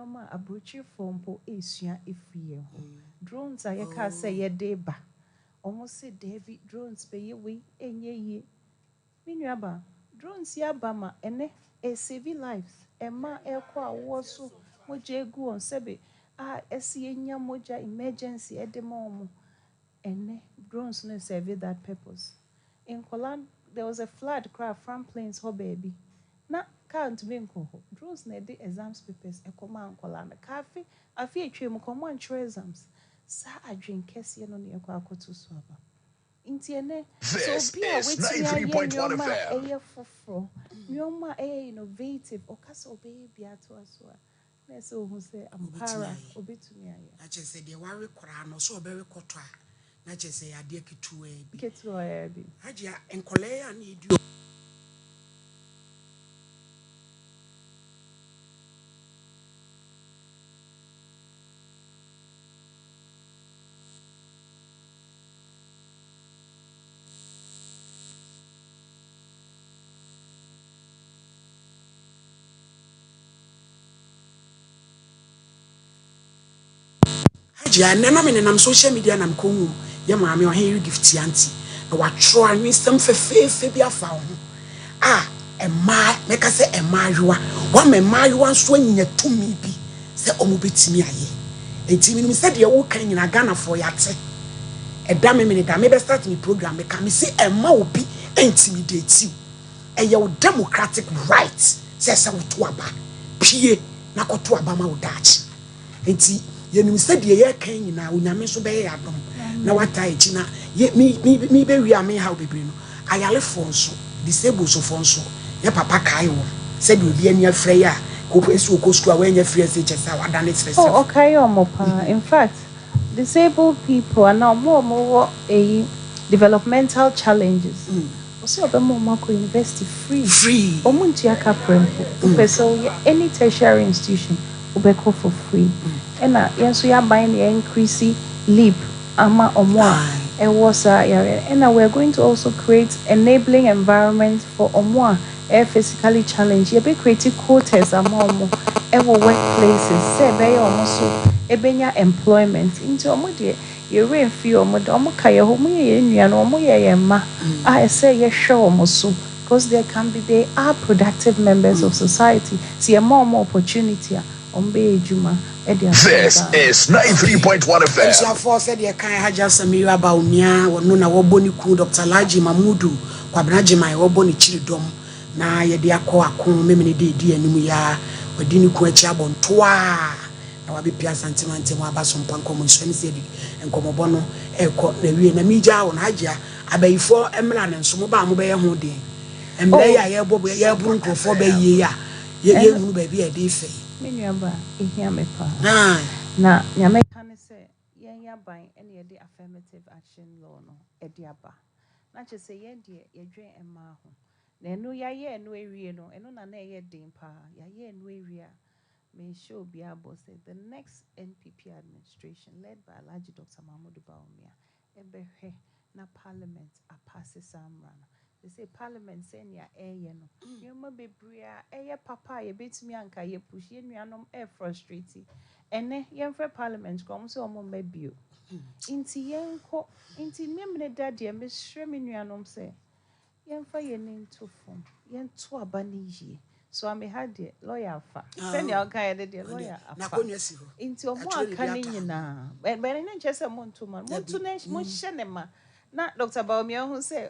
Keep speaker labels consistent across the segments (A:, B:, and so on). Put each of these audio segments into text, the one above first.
A: Nyoma abrochi fompo esua efie ho. Drones a yeka say ye deba. Almost say David drones be ye we enye ye. Minuaba drones ya bama ene e save lives. Emma ekwa woso moja egu on sebe esi enya moja emergency edemo ene drones no serve that purpose. In Kolan there was a flood cry from planes ho baby. Na can't be nko drones na the exams papers e koma Ankola na cafe afi etwem komo anchre exams sa adwen kese no ne ekwa akoto so aba. Intiene so be a waiting nyoma eye foforo nyoma eye innovative okasa obebi ato aso a na so hu say ampara obetumi aye
B: na che say de ware kora no so obewe koto a na che say ade ketuwa bi
A: ketuwa bi
B: agya enkole ya na idu agya nana me nam social media nam konwu ye maame o hen gift yanti na wa tro anwesem fefefe bi afa ho meka se emayewa wa memayewa nso anyinya tumi bi se omo betimi aye entimi nim se de wo kan nyina Ghana for yate eda me da me be start me program me ka me se ema obi intimidate your democratic right se wo to aba pie na koto aba ma wo dachi enti yenim se de ye kan nyina onyame so be ye adom na wata echi na mi be wi ame ha obebre no ayale fonso disabled so fonso ye papa kai wo se de obi ani afra ya ko esu ko school wa anya free SHS a wada ne stress
A: oh okay omopa in fact disabled people are now more developmental challenges so obemo mako university free omuntu akaprempo person any tertiary institution obeko for free and yenso ya buy the increase leap ama omo and was area and we're going to also create enabling environment for omo physically challenged you be creating quotas among workplaces say be almost ebenya employment into omo de ye refi omo de omo ka ye ho mo ye nua no omo ye ma I say ye hwe omo so because they are productive members of society see a more opportunity ombe ejuma
C: this is 93.1 FM
B: so for said ye kan haja samiru aba onua wono na woboni ku Dr. Laji Mamudu kwabna jima woboni chiridom na ye de akon memene de animu ya wadi ni ku achi abontoa na wabe pia santimante mu aba Sompa Nkomo nsani se di enkomobo no ekọ na wie na mija won haja abayifo emra ne nso mo ba mo be ye ho de emre ya ye bobo ye buru nkofo be ye ya ye hunu ba bi e de fe
A: menuaba ehia mepa na nyame kan se yen ya ban ene ye de affirmative action law no e de aba na che se yen de ye dwen emma ho na enu ya ye enu ewie no enu na na ye den pa ya ye enu ewie a me show be able say the next NPP administration led by Alhaji Dr. Mahmoud Bawumia ebehwe na parliament a pass samra they say parliament say nya eye no yoma bebria eye papa ye betimi anka ye push ye nuanom e frustrate ene ye mfre parliament kom so omo mabio inti yenko inti memne dadie me hwɛ me nuanom say ye mfa ye nto fom ye nto aba ne yie so am had the lawyer fa send your guy the lawyer
B: na konwa si ho
A: inti omo aka ne nyina but ne nchese mo nto man mo nto na mo hye ne ma na Dr. Bawumia hu say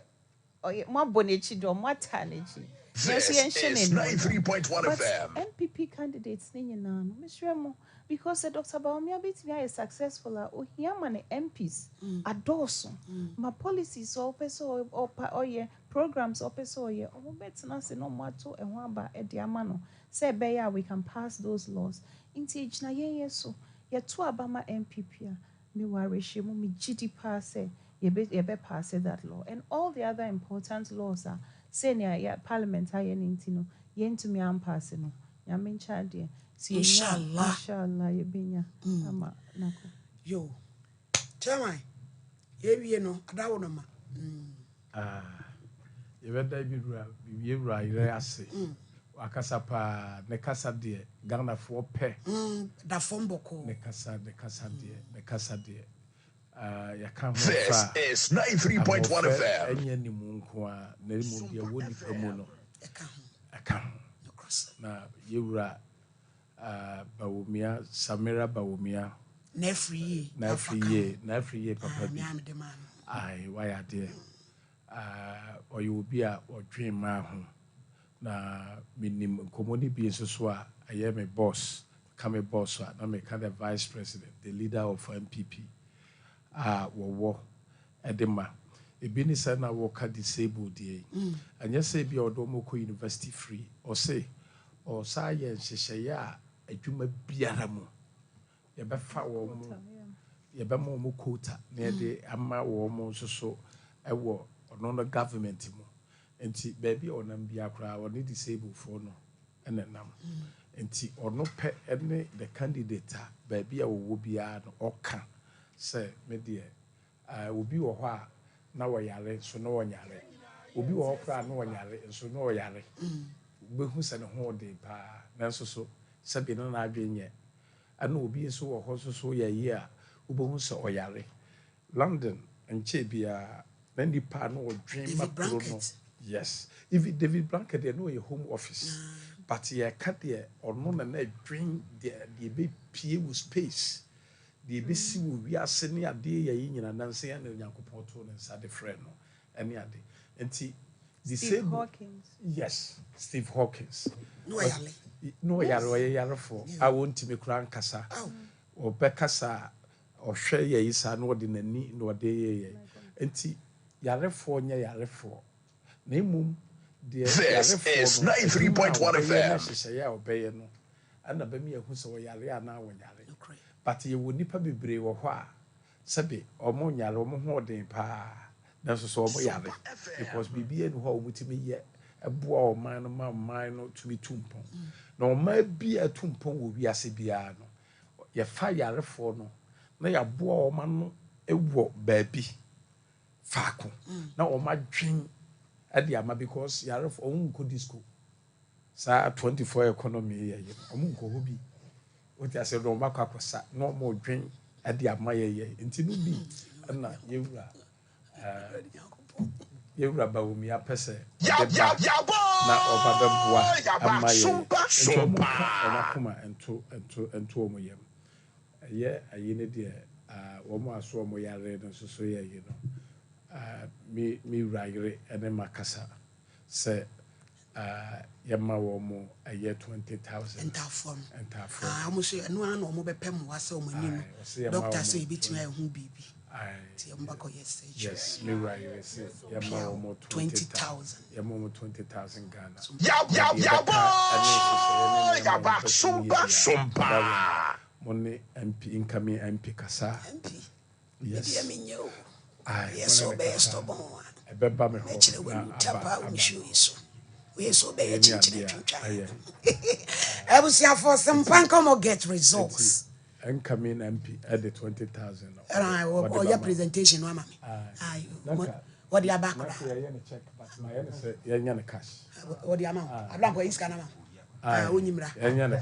A: mo abonechi do mo atanechi
C: this is 93.1 FM
A: NPP candidates ni nyina no mesremo because Dr. Bawumia betimi ay successful ohia ma ne MPs adoso ma policies o peso o ye programs o peso ye o betina se no mato ehwo aba e de ama no say be ya we can pass those laws inti ejina yen so ye to aba ma MPP a me ware hwemu me gidi pa say you be pass that law and all the other important laws are senior parliament no yentumi ampass no nyame ncha de si inshallah ye benya ama nako
B: yo chairman ye wie no adawo no ma
D: ye beda bi rura ire ase akasa pa ne kasa de Ghana for pe
B: da fomboko
D: ne kasa de ya kan ho
C: This
D: fa
C: is 93.1 FM.
D: enya ni mu nko a na mu de woni pa mu no aka na yewura bawumia Samira bawumia na free ye papa bi ai why ade oyo obi a odwen ma ho na minim komoni bi so a aye me boss come boss a na me kind of vice president the leader of MPP wo edema ebi ni say na wo ka disabled dey anya say bi odo mo ko university free or say or science hyehyeye a adwuma biara mu ye be fa wo mu ye be mo quota na ye de ama wo mo so ewo ono no government mu enti baby onam bia kra oni disabled for no enenam enti ono pe ene the candidate baby a wo bia no oka say me de obi wo ho a na wo yare so no wo nyare obi wo ho kra na wo nyare so no wo yare behu se ne ho de pa nanso so sabi no na adwenye ana obi so wo ho so ye yi a obohu se oyare London enche bia na nipa no odwen makro no yes if David Blanket they know a home office but ye ka de ono na na adwen de be pie with space de be si wo wi ase ne ade ye yi nyina nanse ya na Nyankopon to ne nsa de frɛ no ene ade enti
A: Steve Hawkins.
D: Yes, Steve Hawkins.
B: no
D: yare for I won't me kran kasa or bekasa or share ye isa no de nani no de ye enti yare for nya yare for na mum de
C: This is 93.1 FM.
D: Say ya obey no and ba me ehu so yare ana wo yare but ye wo nipa bebre wo ho a sebe omo nyare omo ho den pa na so omo yare because bibie no ho omutimi ye eboa oman no ma man no to be tumpon na oman bia tumpon wo wiase bia no ye fa yarefo no na ya boa oman no ewo baabi faako na oman dwen ade ama because yarefo on ko disco sa 24 economy ye omo ko hobi o ti ase no oman kwakosa na omo dwen ade ama ye nti no bi na yewura yewura bawumi apese na oba beboa ama ye omakoma ento omuyem ye ayine de omo aso omo yare no so ye yi no mi ragre ene makasa se yema wo mo aye 20,000
B: entafom almost no an omo bepem wase omo nim doctor say bitimi ehu bibi
D: yes, me right. Yama 20,000. Yama 20,000 Ghana.
C: Yaba Sompa.
D: Money MP incoming MP Kasa. Yes.
B: Yes, so best of all.
D: A beba me
B: we so be a chinchilla. I will see for Sompa Nkomo get results.
D: Incoming MP at the 20,000.
B: And I will your presentation, Mama. What the background?
D: Yana cash.
B: What the amount? I don't go in Scanama. Unimra.
D: And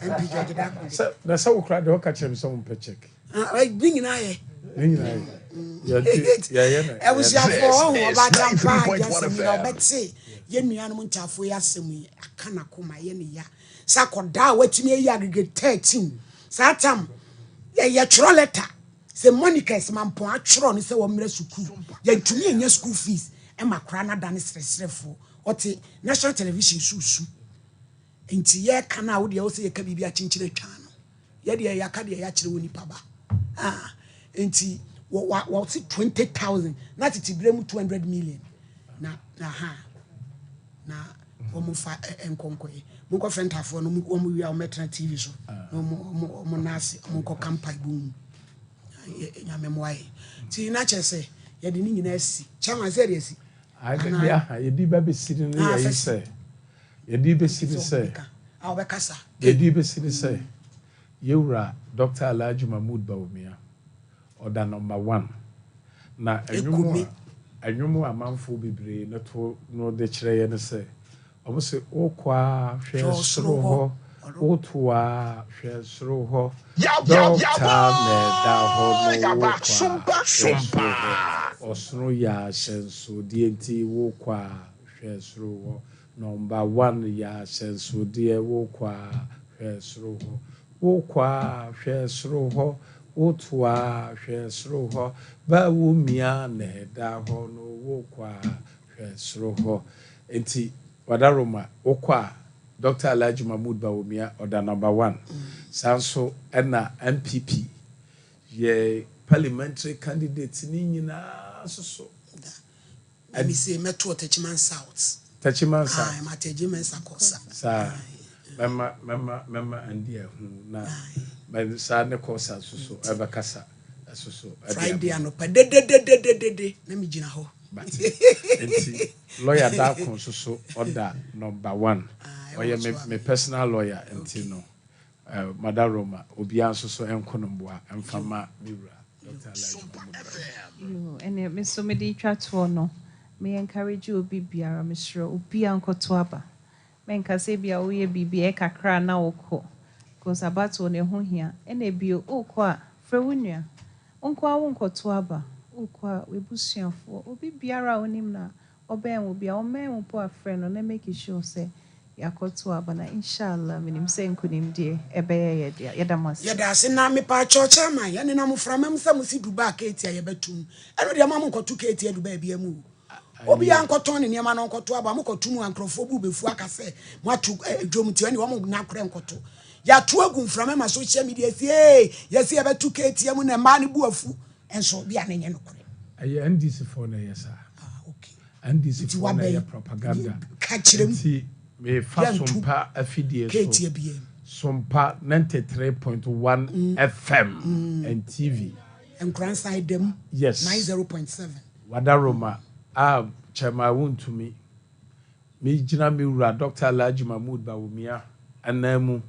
D: that's how we cried the catch him some paycheck.
B: I bring in I.
D: I
B: was your phone about that. But say, Yemi Anamunta for Yasemi, a canacuma yenia. Sakoda, what me a aggregate 13. Satam. Ya letter say Monica is man pon atwro no say wo mra suku ya ntumi enya school fees e makra na dane sresrefo oti national television susu enti ye kana wo de wo say ye ka bibia chinchire twa no ye de ya ka de ya kire woni paba enti wo 20,000 na titibre mu 200 million na wo mu fa enkonkoye mo ko frentafo no mo wi a metra TV so mo nase mo ko campaign boom nya memoai ti na chese ye de ni nyina si chama se si
D: ye di ba be siri no ye say ye di be siri say
B: a we kasa
D: ye di be siri say yewura Dr. Alhaji Mahmood Bawumia order number 1 na enwumu amanfo bebre no to no de kire ye no say ɔmo sɛ wokɔ hwɛ soro hɔ woto hwɛ soro hɔ dɔkta na ɛda hɔ no wokɔ hwɛ soro hɔ ɔsoro yɛ ahyɛnsodeɛ nti wokɔ hwɛ soro hɔ number 1 yɛ ahyɛnsodeɛ wokɔ hwɛ soro hɔ wokɔ hwɛ soro hɔ woto hwɛ soro hɔ báwo mia na ɛda hɔ no wokɔ hwɛ soro hɔ nti wadaroma wokɔ Dr. Alhaji Mahmood Bawumia ɔda number 1 saa nso ɛna MPP yɛ parliamentary candidate ni nyinaa soso
B: me say metro Techiman South
D: Techiman South
B: ma Techiman Sakosa
D: sa mema andi hu na me sa ne kosa soso ɛbɛkasa soso
B: Friday anopa de na me gina hɔ
D: nti lawyer Darko soso order number 1 ɔyɛ me personal lawyer nti no Mother Roma obia soso enkonomboa emfama miwura Dr. Alhaji
A: ene me so me di twa to no me encourage obi biara me sure obi ankoto aba me nka se bia wo ye bibia e kakra na wokɔ because abato ne ho hia ene bio okɔ a frɛ wonua onko a wonkoto aba okɔ a webusuafo obi biara onim na ɔbɛn wo bia ɔmɛn wo po afrɛ no na make sure say yakoto aba na inshallah minim se nkunim die ɛbɛyɛ yɛ yɛda mas
B: yɛda ase na me pa chɔcha man yɛne na mo frama mo sɛ mo si duba keti a yɛbɛtum ɛno deɛ ma mo nkɔto keti a duba bia mu obi ankɔtɔn ne nneɛma no nkɔto aba mo kɔto mu ankrɔfo bu befu aka sɛ mo ato dwom ti ɛne wɔn na korɛ nkɔto yɛato agu mframa ma social media sie yɛsi yɛbɛto keti mu na ma ne bu afu ɛnso bia ne nyɛ no korɛ
D: ɛyɛ NDC for na yɛsa
B: okay
D: NDC for na yɛ propaganda
B: ka kyerɛm
D: me fa Sompa afidie so Sompa 93.1 FM and TV
B: and Grand Side them
D: yes
B: 90.7
D: wadaroma chema wontumi me gina me wura Dr. Alhaji Mahmood Bawumia anamu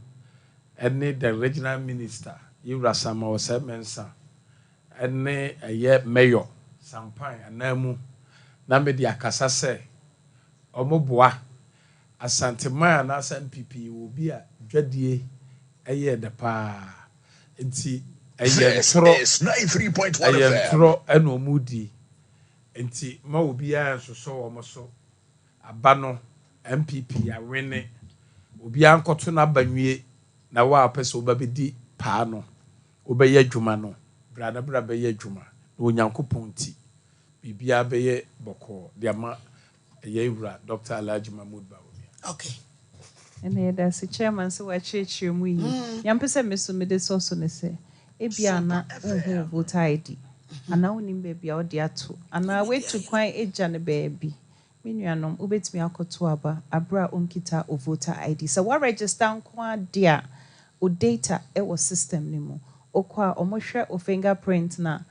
D: ene the regional minister yura sama osemensa ene eye mayor Sampan anamu na me dia kasa se omoboa asantema na MPP obi a dwadie eye de pa nti eye tro 93.1 eye tro ena omudi nti ma obi a soso omoso aba no MPP ya wene obi ankoto na banwie na wa pese obabedi pa no obeye adwuma no brada beye adwuma na onyankopon ti bibia beye boko de ama eye wura Dr. Alhaji Mahmood Bawumia.
B: Okay.
A: ene da se chairman so wa chechire mu yi yampese meso me de so ne se ebia na ohu voter ID ana onim be bia odi ato ana wetu kwan eja ne baabi menuanom obetimi akoto aba abra onkita o voter ID so wa register nko dia o data e wo system ni mu okwa omohwe o fingerprint na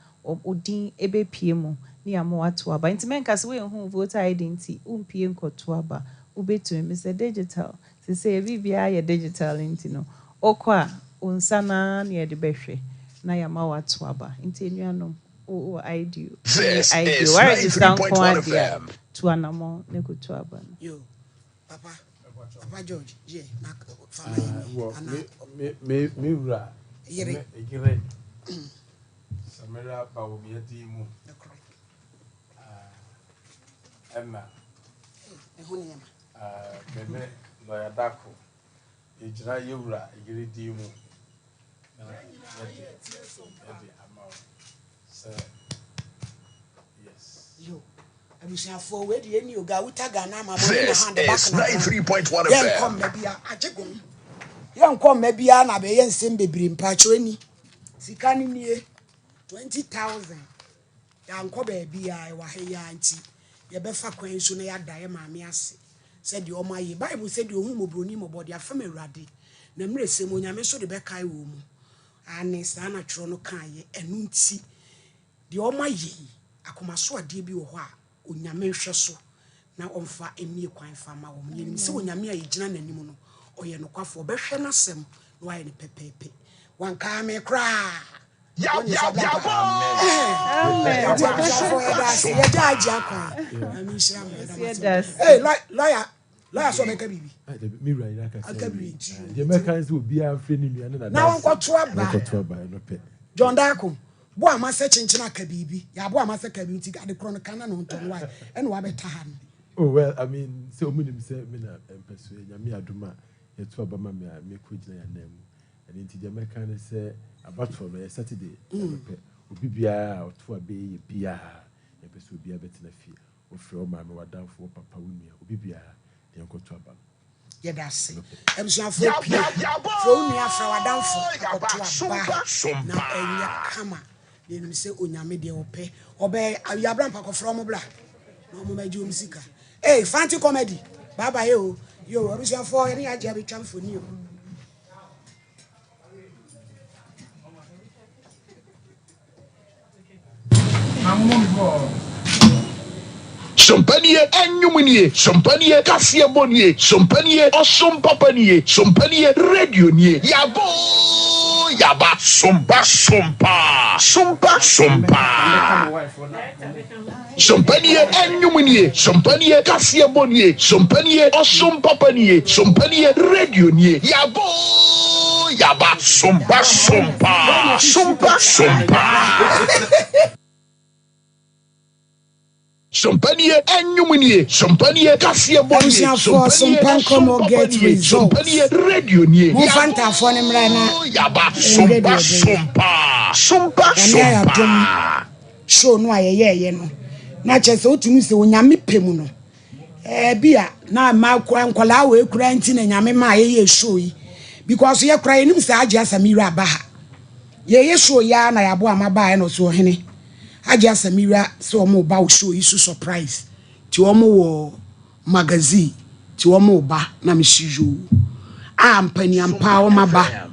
A: odin ebepie mu ni amo ato aba nti menka se we hu voter ID nti umpie nkoto aba ubetumi me se digital se bibia ya digital nti no okwa onsana na ye de behwe na ya ma wato aba nti enuanom o ID
C: This is
A: where is
C: 93.1 FM.
A: to anamo ne kuto aba
B: Yo, Papa George, yeah,
D: me wura
B: Yere.
D: Igire Samira Bawumia dimu Emma Meme Lawyer Darko Ejira Yewura Igire dimu na yedi amao so yes
B: yo abusia for we de any oga utaga na ma
C: This is 93.1
B: yen kom
C: FM.
B: ma bia agegum yen kom ma bia na be yen sem bebiri mpacho ani sika ni nie 20,000 ya nko ba bia e wa he ya nti ye be fa kwan so na ya dae maame ase said the omaye bible said the ohun mobroni mobodi afam awurade na mre sem onyame so de be kai wo mu ani sa na tworo no kan ye enu nti the omaye akomaso ade bi wo ho a onyame hwe so na omfa emie kwan fama wo mu yenim se onyame a yigina nanim no oye no kwafo behwe na sem no aye ne pepepe wanka me kra
C: Amen.
B: hey lawyer La so make bibi.
D: Me right na ka say.
B: Akabi.
D: The Americans will be afraid ni na.
B: Na won to aba.
D: To aba no pe.
B: John Dako. Bo amase chinchina ka bibi. Ya bo amase ka bibi ti ade kro no kana no nton wa. E no abeta ha no.
D: Oh well, I mean, so omunim say me na empeswe nyame aduma ye to aba ma me ko gina ya nam. And in the American say about for me Saturday. Obi bia o to aba ye bia. Ye be so bia betina fie. O fre o ma me wadan fo papa wunua. Obi bia de enko to aba.
B: Ye da se. Ebusuafo pia. Fro nua fra wadanfo to aba. Na enya kama. Ye nim se onyame de ope. Obe ayabra mpa ko fro mo bra. No mo maji o musika. Hey, fancy comedy. Bye bye yo. Yo, ebusuafo ye ya jabe twam foni o.
C: Sompanie enyumunie, sompanie kasie monie, sompanie osompapanie, sompanie radio nie. Yabo yaba sompa. Sompanie enyumunie, sompanie kasie monie, sompanie osompapanie, sompanie radio nie. Yabo yaba sompa. Sompanie enyumunie, sompanie kasie bonie,
B: Sompa Nkomo get results.
C: sompanie radio nie.
B: Mo fanta fo ne mra na
C: Yaba sompa.
B: Show no ayeye no. Na chese otumi se onyame pemu no. Bia na ma nkwala we kura nti na nyame ma ayeye show yi. Because ye kura enim se age asamira ba ha. Ye show ya na yabo amaba no so hene. Aja Samira so omo ba o show isu surprise ti omo wo magazine ti omo ba na me shijo ampani ampa o maba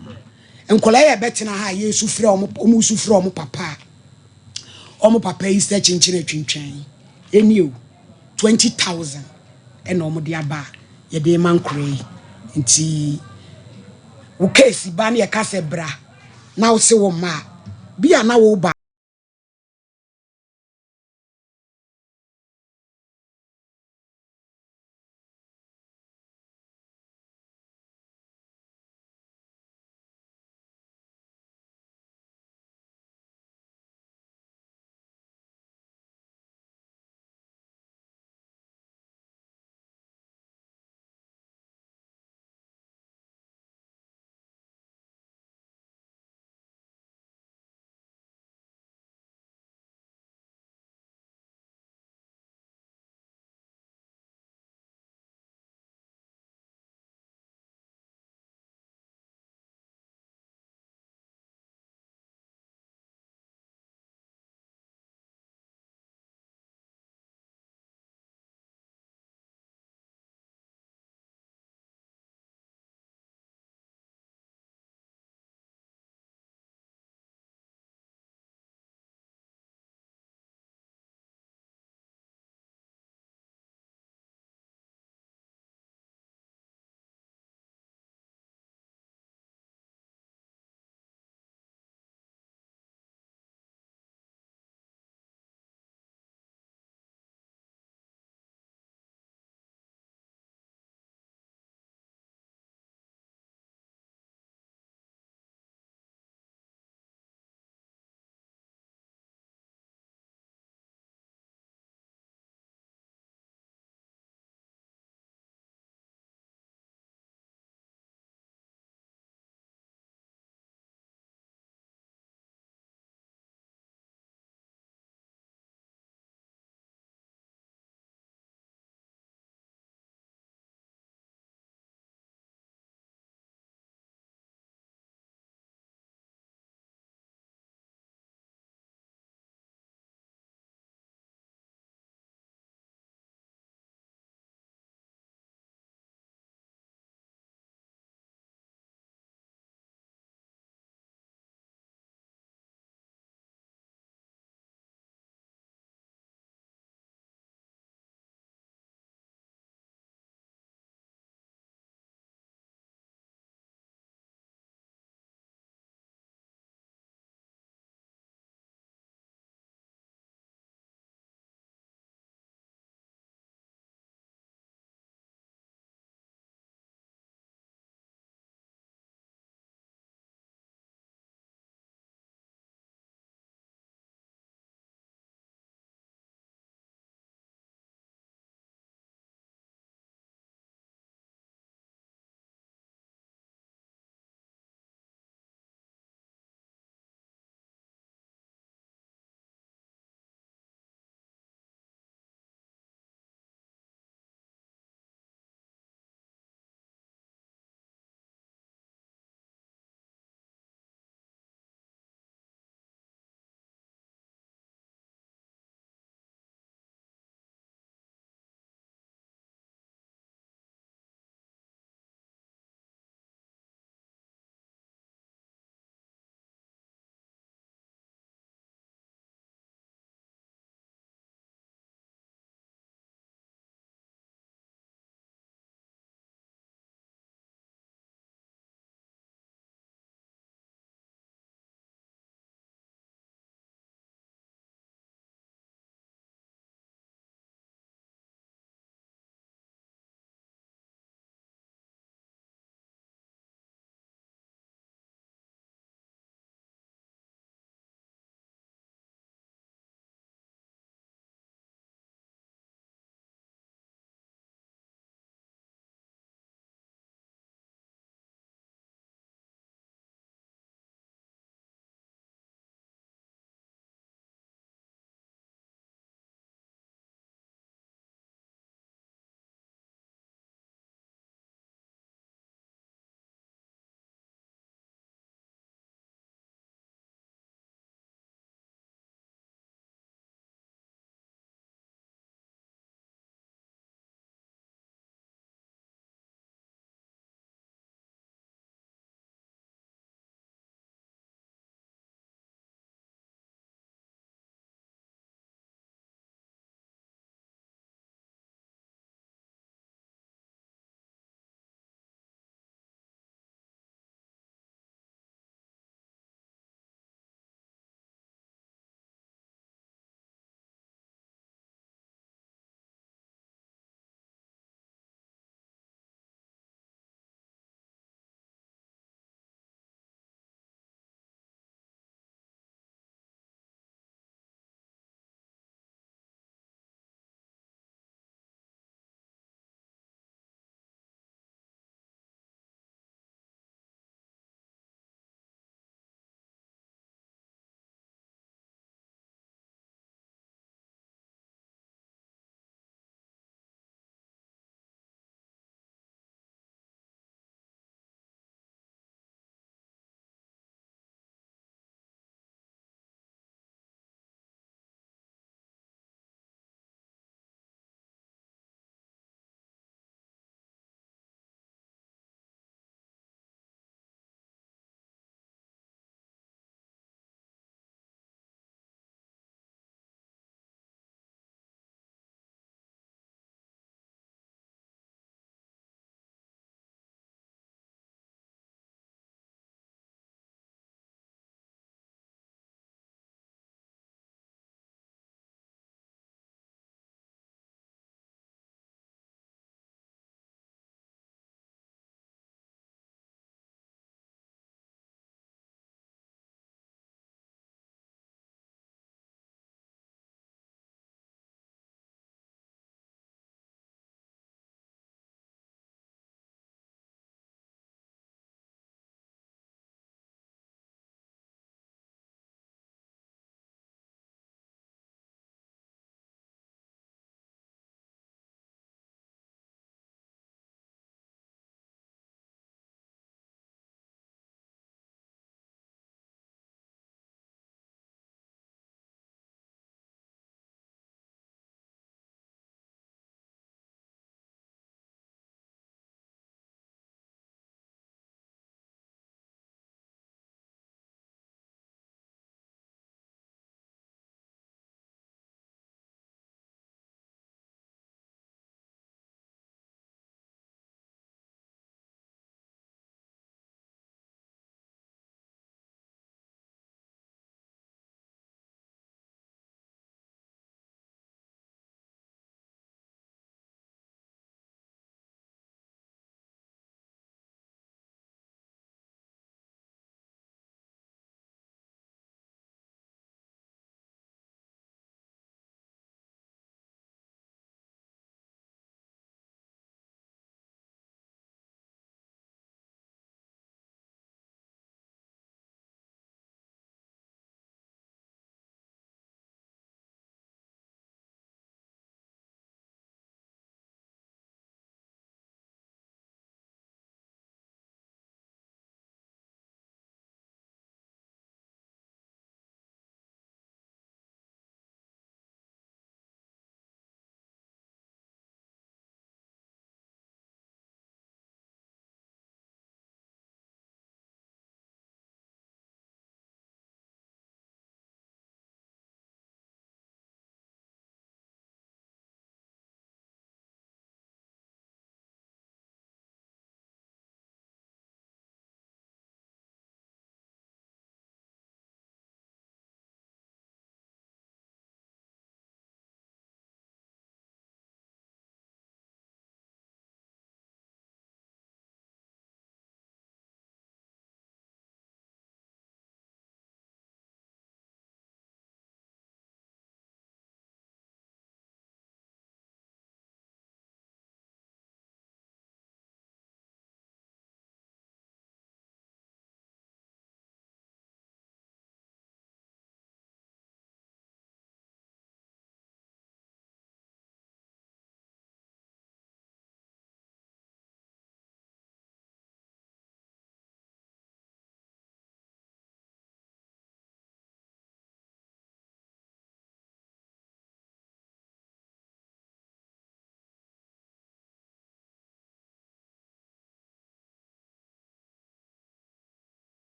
B: enkola ye betina ha yesu frɛ omo su frɛ omo papa yi se chinchine twintwan eni o 20,000 ena omo de aba ye de man krai nti wo case ba na ye ka se bra na wo se wo ma bia na wo ba